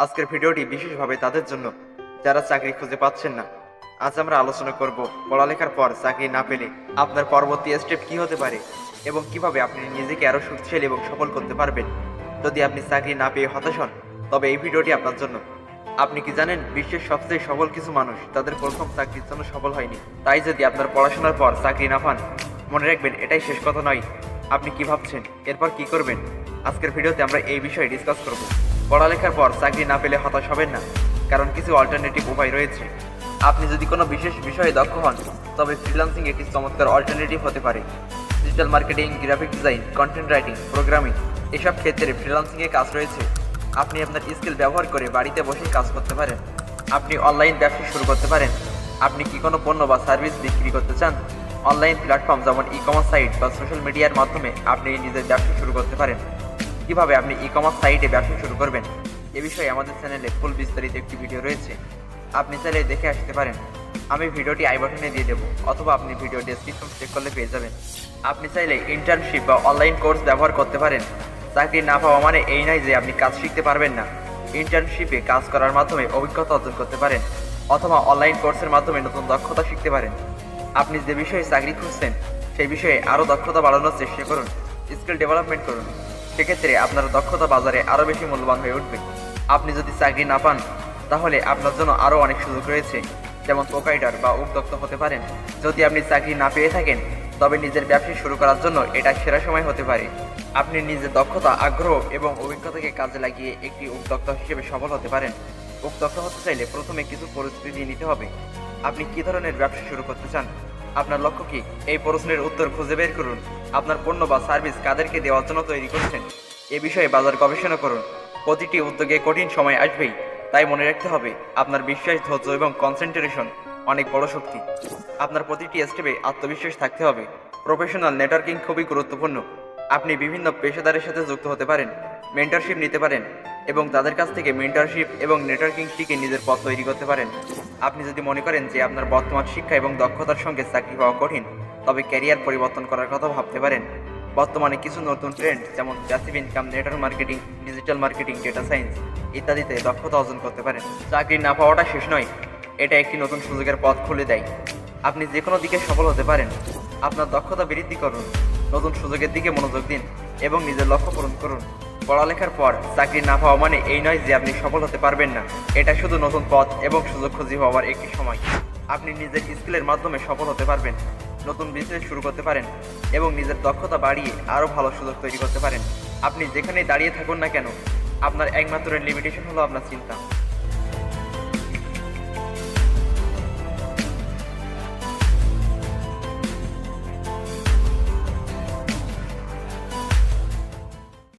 আজকের ভিডিওটি বিশেষভাবে তাদের জন্য যারা চাকরি খুঁজে পাচ্ছেন না। আজ আমরা আলোচনা করব পড়ালেখার পর চাকরি না পেলে আপনার পরবর্তী স্টেপ কি হতে পারে এবং কিভাবে আপনি নিজেকে আরো শক্তিশালী এবং সফল করতে পারবেন। যদি আপনি চাকরি না পেয়ে হতাশ হন, তবে এই ভিডিওটি আপনার জন্য। আপনি কি জানেন, বিশ্বের সবচেয়ে সফল কিছু মানুষ তাদের প্রথম চাকরির জন্য সফল হয়নি। তাই যদি আপনার পড়াশোনার পর চাকরি না পান, মনে রাখবেন এটাই শেষ কথা নয়। আপনি কি ভাবছেন, এরপর কি করবেন? আজকের ভিডিওতে আমরা এই বিষয়ে ডিসকাস করব। পড়ালেখার পর চাকরি না পেলে হতাশ হবেন না, কারণ কিছু অল্টারনেটিভ উপায় রয়েছে। আপনি যদি কোনো বিশেষ বিষয়ে দক্ষ হন, তবে ফ্রিল্যান্সিং একটি চমৎকার অল্টারনেটিভ হতে পারে। Digital marketing, graphic design, content writing, programming, এসব ক্ষেত্রে ফ্রিল্যান্সিংয়ে কাজ রয়েছে। আপনি আপনার স্কিল ব্যবহার করে বাড়িতে বসেই কাজ করতে পারেন। আপনি অনলাইন ব্যবসা শুরু করতে পারেন। আপনি কি কোনো পণ্য বা সার্ভিস বিক্রি করতে চান? অনলাইন প্ল্যাটফর্ম যেমন ই কমার্স সাইট বা সোশ্যাল মিডিয়ার মাধ্যমে আপনি নিজের ব্যবসা শুরু করতে পারেন। কিভাবে আপনি ই কমার্স সাইটে ব্যবসা শুরু করবেন, এ বিষয়ে আমাদের চ্যানেলে ফুল বিস্তারিত একটি ভিডিও রয়েছে। আপনি চাইলে দেখে আসতে পারেন। আমি ভিডিওটি আই বাটনে দিয়ে দেবো, অথবা আপনি ভিডিও ডেসক্রিপশন চেক করলে পেয়ে যাবেন। আপনি চাইলে ইন্টার্নশিপ বা অনলাইন কোর্স ব্যবহার করতে পারেন। চাকরি না পাওয়া মানে এই নয় যে আপনি কাজ শিখতে পারবেন না। ইন্টার্নশিপে কাজ করার মাধ্যমে অভিজ্ঞতা অর্জন করতে পারেন, অথবা অনলাইন কোর্সের মাধ্যমে নতুন দক্ষতা শিখতে পারেন। আপনি যে বিষয়ে চাকরি খুঁজছেন সেই বিষয়ে আরও দক্ষতা বাড়ানোর চেষ্টা করুন, স্কিল ডেভেলপমেন্ট করুন। সেক্ষেত্রে আপনার দক্ষতা বাজারে আরও বেশি মূল্যবান হয়ে উঠবে। আপনি যদি চাকরি না পান, তাহলে আপনার জন্য আরও অনেক সুযোগ রয়েছে, যেমন প্রোপাইটার বা উদ্যোক্তা হতে পারেন। যদি আপনি চাকরি না পেয়ে থাকেন, তবে নিজের ব্যবসা শুরু করার জন্য এটা সেরা সময় হতে পারে। আপনি নিজের দক্ষতা, আগ্রহ এবং অভিজ্ঞতাকে কাজে লাগিয়ে একটি উদ্যোক্তা হিসেবে সফল হতে পারেন। উদ্যোক্তা হতে চাইলে প্রথমে কিছু পরিস্থিতি নিতে হবে। আপনি কী ধরনের ব্যবসা শুরু করতে চান? আপনার লক্ষ্য কি? এই প্রশ্নের উত্তর খুঁজে বের করুন। আপনার পণ্য বা সার্ভিস কাদেরকে দেওয়ার জন্য তৈরি করছেন, এ বিষয়ে বাজার গবেষণা করুন। প্রতিটি উদ্যোগে কঠিন সময় আসবেই, তাই মনে রাখতে হবে আপনার বিশ্বাস, ধৈর্য এবং কনসেন্ট্রেশন অনেক বড় শক্তি। আপনার প্রতিটি স্টেপে আত্মবিশ্বাস থাকতে হবে। প্রফেশনাল নেটওয়ার্কিং খুবই গুরুত্বপূর্ণ। আপনি বিভিন্ন পেশাদারের সাথে যুক্ত হতে পারেন, মেন্টরশিপ নিতে পারেন এবং তাদের কাছ থেকে মেন্টরশিপ এবং নেটওয়ার্কিং শিখে নিজের পথ তৈরি করতে পারেন। আপনি যদি মনে করেন যে আপনার বর্তমান শিক্ষা এবং দক্ষতার সঙ্গে চাকরি পাওয়া কঠিন, তবে ক্যারিয়ার পরিবর্তন করার কথা ভাবতে পারেন। বর্তমানে কিছু নতুন ট্রেন্ড যেমন passive income, network marketing, digital marketing, data science ইত্যাদিতে দক্ষতা অর্জন করতে পারেন। চাকরি না পাওয়াটা শেষ নয়, এটা একটি নতুন সুযোগের পথ খুলে দেয়। আপনি যে কোনো দিকে সফল হতে পারেন। আপনার দক্ষতা বৃদ্ধি করুন, নতুন সুযোগের দিকে মনোযোগ দিন এবং নিজের লক্ষ্য পূরণ করুন। পড়ালেখার পর চাকরি না পাওয়া মানে এই নয় যে আপনি সফল হতে পারবেন না। এটা শুধু নতুন পথ এবং সুযোগ খুঁজে পাওয়ার একটি সময়। আপনি নিজের স্কিলের মাধ্যমে সফল হতে পারবেন, নতুন বিজনেস শুরু করতে পারেন এবং নিজের দক্ষতা বাড়িয়ে আরও ভালো সুযোগ তৈরি করতে পারেন। আপনি যেখানেই দাঁড়িয়ে থাকুন না কেন, আপনার একমাত্র লিমিটেশন হলো আপনার চিন্তা।